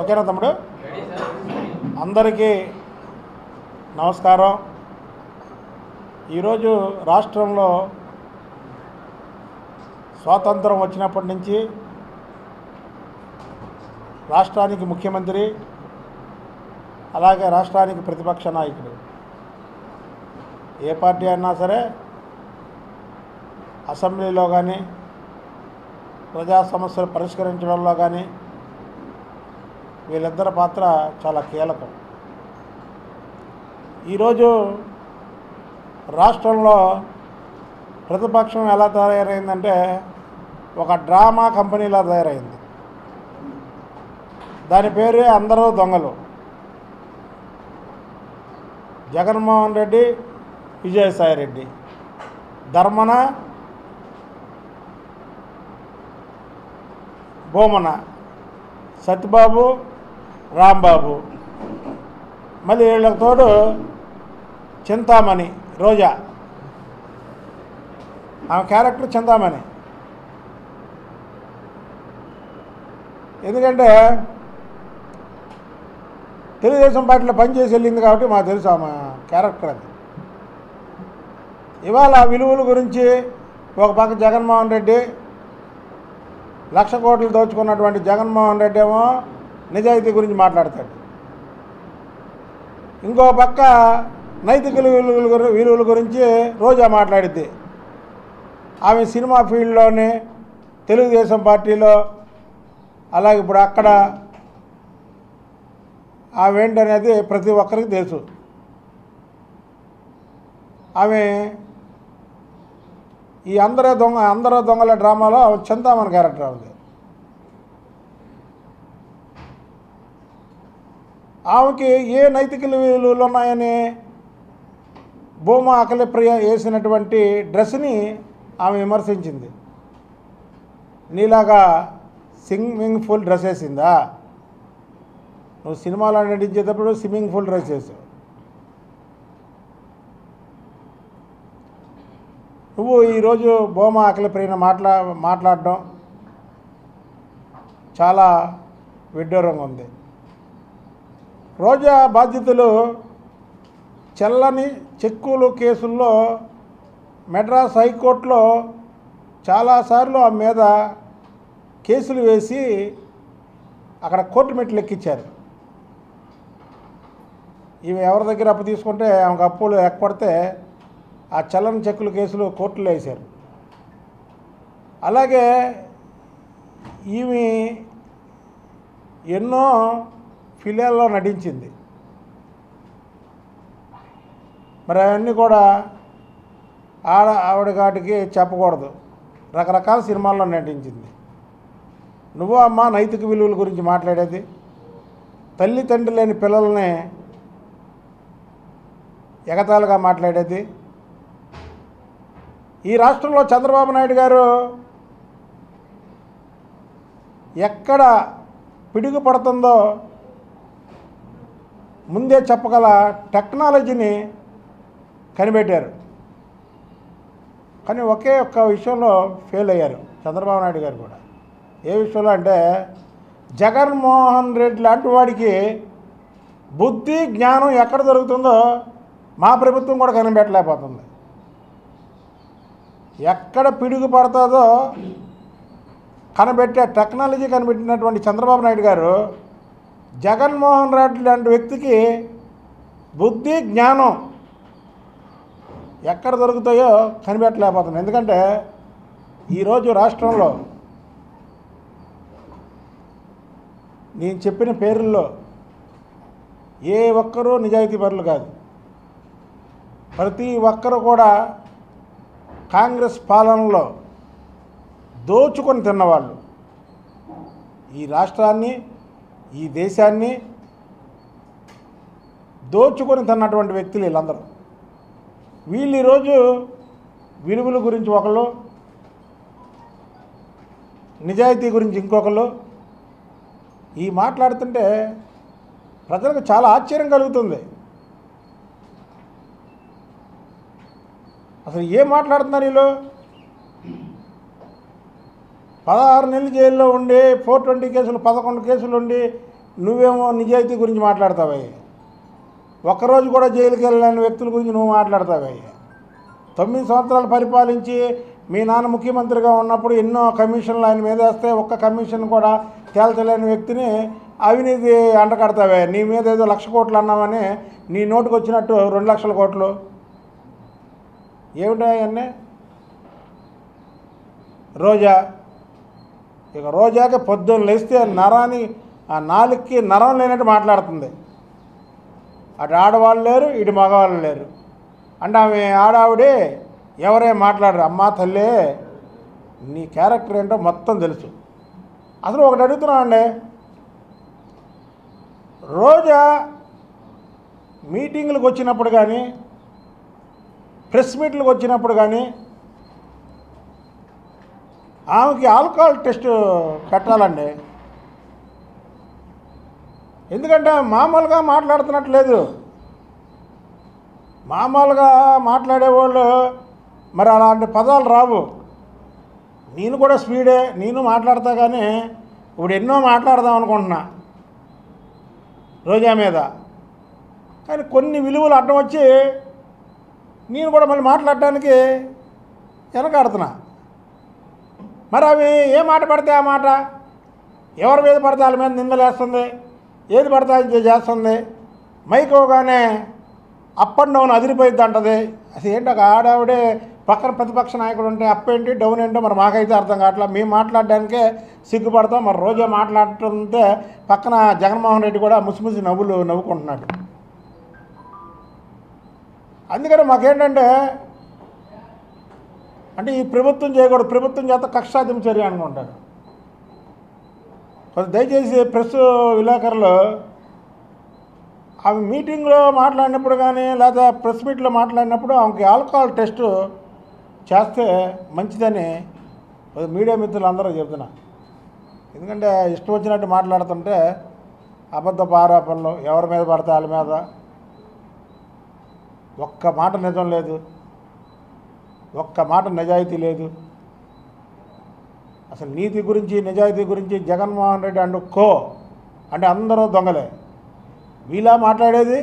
ఓకేనా తమ్ముడు? అందరికీ నమస్కారం. ఈరోజు రాష్ట్రంలో స్వాతంత్రం వచ్చినప్పటి నుంచి రాష్ట్రానికి ముఖ్యమంత్రి, అలాగే రాష్ట్రానికి ప్రతిపక్ష నాయకుడు, ఏ పార్టీ అయినా సరే అసెంబ్లీలో కానీ ప్రజా సమస్యలు పరిష్కరించడంలో కానీ వీళ్ళిద్దరి పాత్ర చాలా కీలకం. ఈరోజు రాష్ట్రంలో ప్రతిపక్షం ఎలా తయారైందంటే ఒక డ్రామా కంపెనీలా తయారైంది. దాని పేరే అందరూ దొంగలు. జగన్మోహన్ రెడ్డి, విజయసాయి రెడ్డి, ధర్మన, భూమన, సత్యబాబు, రాంబాబు, మళ్ళీ వీళ్ళకి తోడు చింతామణి, రోజా. ఆమె క్యారెక్టర్ చింతామణి. ఎందుకంటే తెలుగుదేశం పార్టీలో పనిచేసి వెళ్ళింది కాబట్టి మాకు తెలుసు ఆమె క్యారెక్టర్. అది ఇవాళ విలువల గురించి ఒక పక్క జగన్మోహన్ రెడ్డి, 1,00,000 కోట్లు దోచుకున్నటువంటి జగన్మోహన్ రెడ్డి ఏమో నిజాయితీ గురించి మాట్లాడతాడు. ఇంకో పక్క నైతిక విలువల గురించి రోజా మాట్లాడిద్ది. ఆమె సినిమా ఫీల్డ్లోనే, తెలుగుదేశం పార్టీలో, అలాగే ఇప్పుడు అక్కడ ఆమె ఏంటనేది ప్రతి ఒక్కరికి తెలుసు. ఆమె ఈ అందరూ దొంగల డ్రామాలో చింతామణి క్యారెక్టర్ ఉంది. ఆమెకి ఏ నైతిక విలువలు ఉన్నాయని భూమా అఖిలప్రియ వేసినటువంటి డ్రెస్ని ఆమె విమర్శించింది. నీలాగా స్విమ్మింగ్ పూల్ డ్రెస్ వేసిందా? నువ్వు సినిమాలో నటించేటప్పుడు స్విమ్మింగ్ పూల్ డ్రెస్ వేసావు. నువ్వు ఈరోజు భూమా అఖిలప్రియను మాట్లాడడం చాలా విడ్డూరంగా ఉంది. రోజా బాధ్యతలు చెల్లని చెక్కులు కేసుల్లో మెడ్రాస్ హైకోర్టులో చాలాసార్లు ఆ మీద కేసులు వేసి అక్కడ కోర్టు మెట్లు ఎక్కించారు. ఈమె ఎవరి దగ్గర అప్పు తీసుకుంటే ఆమెకు అప్పులు ఎక్కడితే ఆ చల్లని చెక్కుల కేసులు కోర్టులో వేశారు. అలాగే ఈమె ఎన్నో ఫిలియాల్లో నటించింది. మరి అవన్నీ కూడా ఆవిడ కాటికి చెప్పకూడదు. రకరకాల సినిమాల్లో నటించింది. నువ్వు అమ్మ నైతిక విలువల గురించి మాట్లాడేది? తల్లి తండ్రి లేని పిల్లల్ని ఎగతాళిగా మాట్లాడేది? ఈ రాష్ట్రంలో చంద్రబాబు నాయుడు గారు ఎక్కడ పిడుగు పడుతుందో ముందే చెప్పగల టెక్నాలజీని కనిపెట్టారు. కానీ ఒకే ఒక్క విషయంలో ఫెయిల్ అయ్యారు చంద్రబాబు నాయుడు గారు కూడా. ఏ విషయంలో అంటే జగన్మోహన్ రెడ్డి లాంటి వాడికి బుద్ధి జ్ఞానం ఎక్కడ దొరుకుతుందో మా ప్రభుత్వం కూడా కనిపెట్టలేకపోతుంది. ఎక్కడ పిడుగు పడుతుందో కనిపెట్టే టెక్నాలజీ కనిపెట్టినటువంటి చంద్రబాబు నాయుడు గారు జగన్మోహన్ రెడ్డి లాంటి వ్యక్తికి బుద్ధి జ్ఞానం ఎక్కడ దొరుకుతాయో కనిపెట్టలేకపోతుంది. ఎందుకంటే ఈరోజు రాష్ట్రంలో నేను చెప్పిన పేర్లలో ఏ ఒక్కరూ నిజాయితీ పరులు కాదు. ప్రతి ఒక్కరు కూడా కాంగ్రెస్ పాలనలో దోచుకొని తిన్నవాళ్ళు. ఈ రాష్ట్రాన్ని, ఈ దేశాన్ని దోచుకొని తిన్నటువంటి వ్యక్తులు వీళ్ళందరూ. వీళ్ళు ఈరోజు విలువల గురించి ఒకళ్ళు, నిజాయితీ గురించి ఇంకొకళ్ళు ఈ మాట్లాడుతుంటే ప్రజలకు చాలా ఆశ్చర్యం కలుగుతుంది. అసలు ఏం మాట్లాడుతున్నారు వీళ్ళు? 16 నెలలు జైల్లో ఉండి 420 కేసులు 11 కేసులు ఉండి నువ్వేమో నిజాయితీ గురించి మాట్లాడతావయ్యా. ఒక్కరోజు కూడా జైలుకి వెళ్ళలేని వ్యక్తుల గురించి నువ్వు మాట్లాడతావయ్యా. 9 సంవత్సరాలు పరిపాలించి మీ నాన్న ముఖ్యమంత్రిగా ఉన్నప్పుడు ఎన్నో కమిషన్లు ఆయన మీద వేస్తే ఒక్క కమిషన్ కూడా తేల్చలేని వ్యక్తిని అవినీతి అంటకడతావే. నీ మీద ఏదో 1,00,000 కోట్లు అన్నామని నీ నోటుకు వచ్చినట్టు 2,00,000 కోట్లు ఏమిటా అవన్నీ? రోజా, ఇక రోజాకి పొద్దున్న లేస్తే నరాని ఆ నాలుగుకి నరం లేనట్టు మాట్లాడుతుంది. అటు ఆడవాళ్ళు లేరు, ఇటు మగవాళ్ళు లేరు. అంటే ఆమె ఆడావిడే ఎవరే మాట్లాడరు. అమ్మా తల్లే, నీ క్యారెక్టర్ ఏంటో మొత్తం తెలుసు. అసలు ఒకటి అడుగుతున్నామండి, రోజా మీటింగులకు వచ్చినప్పుడు కానీ ప్రెస్ మీట్లకు వచ్చినప్పుడు కానీ ఆమెకి ఆల్కహాల్ టెస్ట్ పెట్టాలండి. ఎందుకంటే మామూలుగా మాట్లాడుతున్నట్లేదు. మామూలుగా మాట్లాడేవాళ్ళు మరి అలాంటి పదాలు రావు. నేను కూడా స్పీడే, నేను మాట్లాడతా. కానీ ఇప్పుడు ఎన్నో మాట్లాడదాం అనుకుంటున్నా రోజా మీద. కానీ కొన్ని విలువలు అడ్డం వచ్చి నేను కూడా మళ్ళీ మాట్లాడటానికి వెనకాడుతున్నా. మరి అవి ఏ మాట పడితే ఆ మాట, ఎవరి మీద పడితే వాళ్ళ మీద నిందలేస్తుంది, ఏది పడితే అది చేస్తుంది. మైకోగానే అప్ అండ్ డౌన్ అదిరిపోయిద్ది అంటది. అసలు ఏంటి ఒక ఆడావిడే పక్కన ప్రతిపక్ష నాయకుడు ఉంటే అప్ ఏంటి డౌన్ ఏంటో మరి మాకైతే అర్థం కావట్లా. మేము మాట్లాడడానికే సిగ్గుపడతాం. మరి రోజా మాట్లాడుతుంటే పక్కన జగన్మోహన్ రెడ్డి కూడా ముసిముసి నవ్వుకుంటున్నాడు. అందుకని మాకేంటంటే అంటే ఈ ప్రభుత్వం చేయకూడదు, ప్రభుత్వం చేత కక్షాదింపు చర్య అనుకుంటారు. దయచేసి ప్రెస్ విలేకరులు ఆమె మీటింగ్లో మాట్లాడినప్పుడు కానీ లేదా ప్రెస్ మీట్లో మాట్లాడినప్పుడు ఆమెకి ఆల్కహాల్ టెస్ట్ చేస్తే మంచిదని మీడియా మిత్రులందరూ చెప్తున్నా. ఎందుకంటే ఇష్టం వచ్చినట్టు మాట్లాడుతుంటే అబద్ధపు ఆరోపణలు ఎవరి మీద పడితే వాళ్ళ మీద, ఒక్క మాట నిజం లేదు, ఒక్క మాట నిజాయితీ లేదు. అసలు నీతి గురించి నిజాయితీ గురించి జగన్మోహన్ రెడ్డి అండ్ కో అంటే అందరూ దొంగలే. వీలా మాట్లాడేది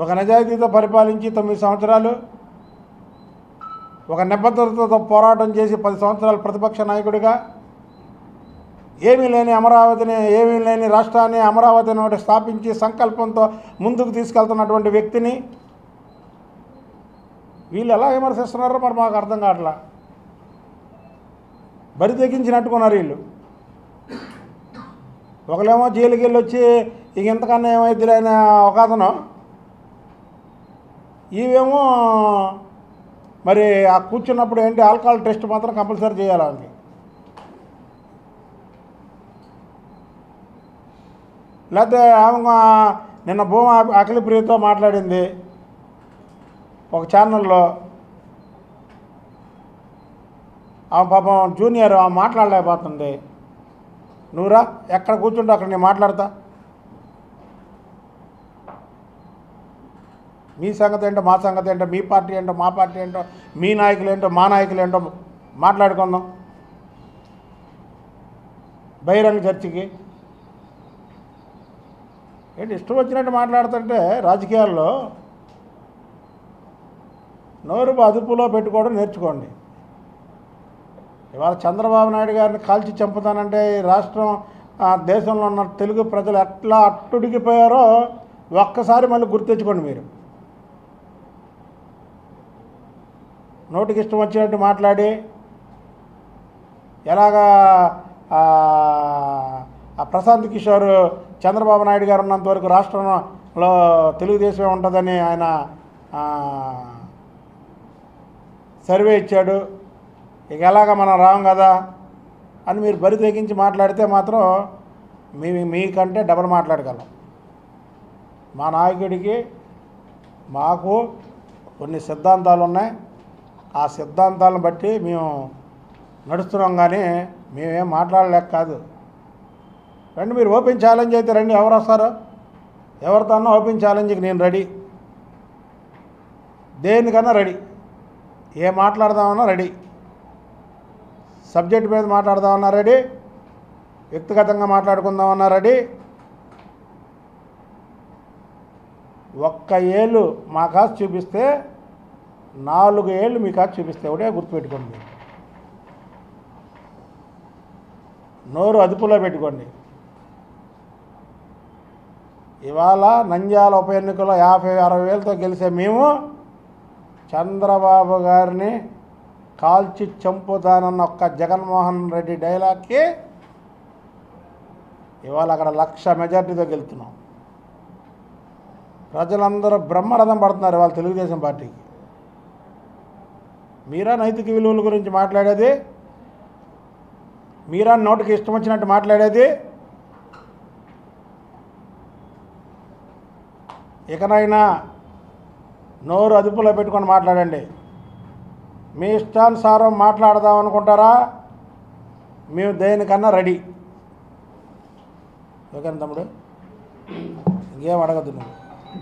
ఒక నిజాయితీతో పరిపాలించి 9 సంవత్సరాలు, ఒక నిబద్ధతతో పోరాటం చేసి 10 సంవత్సరాలు ప్రతిపక్ష నాయకుడిగా, ఏమీ లేని అమరావతిని, ఏమీ లేని రాష్ట్రాన్ని అమరావతిని ఒకటి స్థాపించి సంకల్పంతో ముందుకు తీసుకెళ్తున్నటువంటి వ్యక్తిని వీళ్ళు ఎలా విమర్శిస్తున్నారో మరి మాకు అర్థం కావట్లా. బరి తెగించినట్టుకున్నారు వీళ్ళు. ఒకలేమో జైలుకి వెళ్ళి వచ్చి ఇక ఇంతకన్నా ఏమైతే అయిన ఒక అతను, ఇవేమో మరి ఆ కూర్చున్నప్పుడు ఏంటి ఆల్కహాల్ టెస్ట్ మాత్రం కంపల్సరీ చేయాలి వాళ్ళకి. లేకపోతే ఆమె నిన్న భూమా అఖిలప్రియతో మాట్లాడింది ఒక ఛానల్లో. ఆమె పాపం జూనియర్ ఆమె మాట్లాడలేకపోతుంది. నువ్వురా ఎక్కడ కూర్చుంటా అక్కడ నేను మాట్లాడతా, మీ సంగతి ఏంటో మా సంగతి ఏంటో, మీ పార్టీ ఏంటో మా పార్టీ ఏంటో, మీ నాయకులు ఏంటో మా నాయకులు ఏంటో మాట్లాడుకుందాం బహిరంగ చర్చకి. ఏంటి ఇష్టం వచ్చినట్టు మాట్లాడుతుంటే రాజకీయాల్లో నోరు అదుపులో పెట్టుకోవడం నేర్చుకోండి. ఇవాళ చంద్రబాబు నాయుడు గారిని కాల్చి చంపుతానంటే ఈ రాష్ట్రం దేశంలో ఉన్న తెలుగు ప్రజలు ఎట్లా అట్టుడికిపోయారో ఒక్కసారి మళ్ళీ గుర్తించుకోండి. మీరు నోటికి ఇష్టం వచ్చినట్టు మాట్లాడి ఎలాగా ప్రశాంత్ కిషోర్ చంద్రబాబు నాయుడు గారు ఉన్నంత వరకు రాష్ట్రంలో తెలుగుదేశమే ఉంటుందని ఆయన సర్వే ఇచ్చాడు, ఇక ఎలాగ మనం రాం కదా అని మీరు బరి తెగించి మాట్లాడితే మాత్రం మీకంటే డబల్ మాట్లాడగలం. మా నాయకుడికి మాకు కొన్ని సిద్ధాంతాలు ఉన్నాయి, ఆ సిద్ధాంతాలను బట్టి మేము నడుస్తున్నాం. కానీ మేమేం మాట్లాడలేక కాదు. రండి మీరు ఓపెన్ ఛాలెంజ్ అయితే రండి, ఎవరు వస్తారో ఎవరితోనో ఓపెన్ ఛాలెంజ్కి నేను రెడీ, దేనికన్నా రెడీ, ఏ మాట్లాడదామన్నా రెడీ, సబ్జెక్ట్ మీద మాట్లాడదామన్నా రెడీ, వ్యక్తిగతంగా మాట్లాడుకుందామన్నా రెడీ. ఒక్క ఏళ్ళు మా కాసు చూపిస్తే 4 ఏళ్ళు మీ కాసు చూపిస్తే ఒకటే గుర్తుపెట్టుకోండి. నోరు అదుపులో పెట్టుకోండి. ఇవాళ నంద్యాల ఉప ఎన్నికలో 50-60 వేలతో గెలిచే మేము చంద్రబాబు గారిని కాల్చి చంపుతానన్న ఒక్క జగన్మోహన్ రెడ్డి డైలాగ్కి ఇవాళ అక్కడ 1,00,000 మెజార్టీతో గెలుస్తున్నాం. ప్రజలందరూ బ్రహ్మరథం పడుతున్నారు ఇవాళ తెలుగుదేశం పార్టీకి. మీరా నైతిక విలువల గురించి మాట్లాడేది? మీరా నోటికి ఇష్టం వచ్చినట్టు మాట్లాడేది? ఇకనైనా నోరు అదుపులో పెట్టుకొని మాట్లాడండి. మీ ఇష్టానుసారం మాట్లాడదాం అనుకుంటారా? మేము దేనికన్నా రెడీ. ఓకేనా తమ్ముడు? ఇంకేం అడగద్దు నువ్వు.